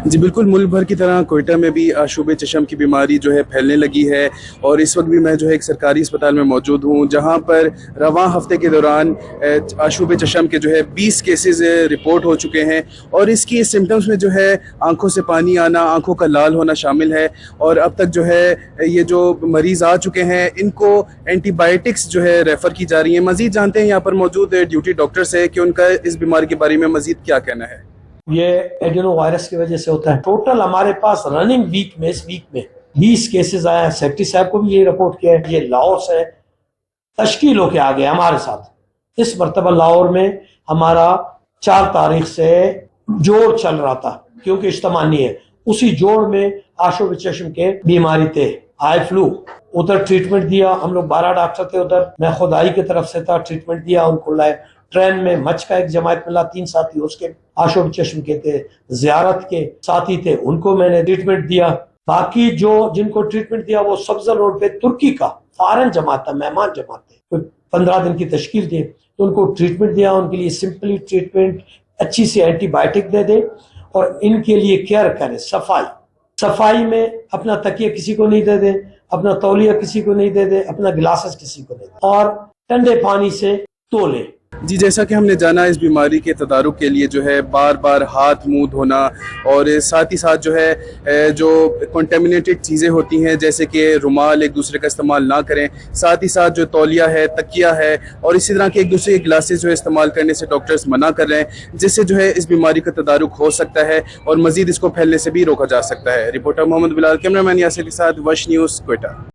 جی بالکل، ملک بھر کی طرح کوئٹہ میں بھی آشوب چشم کی بیماری جو ہے پھیلنے لگی ہے، اور اس وقت بھی میں جو ہے ایک سرکاری اسپتال میں موجود ہوں جہاں پر رواں ہفتے کے دوران آشوب چشم کے جو ہے 20 کیسز رپورٹ ہو چکے ہیں، اور اس کی سمٹمز میں جو ہے آنکھوں سے پانی آنا، آنکھوں کا لال ہونا شامل ہے، اور اب تک جو ہے یہ جو مریض آ چکے ہیں ان کو اینٹی بائیوٹکس جو ہے ریفر کی جا رہی ہیں۔ مزید جانتے ہیں یہاں پر موجود ڈیوٹی ڈاکٹر سے کہ ان کا اس بیماری کے بارے میں مزید کیا کہنا ہے۔ یہ ایڈینو وائرس کی وجہ سے ہوتا ہے۔ ٹوٹل ہمارے پاس رننگ ویک میں اس ویک میں 20 کیسز آیا ہے۔ سیکٹری صاحب کو بھی یہ رپورٹ کیا ہے۔ یہ لاہور سے تشکیل ہو کے آ گیا ہمارے ساتھ۔ اس مرتبہ لاہور میں ہمارا 4 تاریخ سے جوڑ چل رہا تھا کیونکہ اجتماع نہیں ہے، اسی جوڑ میں آشوب چشم کے بیماری تھے، آئی فلو۔ ادھر ٹریٹمنٹ دیا، ہم لوگ 12 ڈاکٹر تھے ادھر، میں خدائی کی طرف سے تھا، ٹریٹمنٹ دیا ان کو۔ لائے ٹرین میں مچ کا ایک جماعت ملا، 3 ساتھی اس کے آشوب چشم کے تھے، زیارت کے ساتھی تھے، ان کو میں نے ٹریٹمنٹ دیا۔ باقی جو جن کو ٹریٹمنٹ دیا وہ سبزر روڈ پہ ترکی کا فارن جماعت تھا، مہمان جماعت تھے، 15 دن کی تشکیل تھی، تو ان کو ٹریٹمنٹ دیا۔ ان کے لیے سمپلی ٹریٹمنٹ، اچھی سی اینٹی بائیوٹک دے دیں اور ان کے لیے کیئر کریں۔ صفائی میں اپنا تکیہ کسی کو نہیں دے دیں، اپنا تولیہ کسی کو نہیں دے دیں، اپنا گلاسز کسی کو نہیں دیں، اور ٹھنڈے پانی سے دھو لیں۔ جی جیسا کہ ہم نے جانا اس بیماری کے تدارک کے لیے جو ہے بار بار ہاتھ منہ دھونا، اور ساتھ ہی ساتھ جو ہے جو کنٹامینیٹڈ چیزیں ہوتی ہیں جیسے کہ رومال ایک دوسرے کا استعمال نہ کریں، ساتھ ہی ساتھ جو تولیہ ہے، تکیہ ہے، اور اسی طرح کے ایک دوسرے کے گلاسز جو ہے استعمال کرنے سے ڈاکٹرز منع کر رہے ہیں، جس سے جو ہے اس بیماری کا تدارک ہو سکتا ہے اور مزید اس کو پھیلنے سے بھی روکا جا سکتا ہے۔ رپورٹر محمد بلال، کیمرہ مین یاسر کے ساتھ وش نیوز، کوئٹہ۔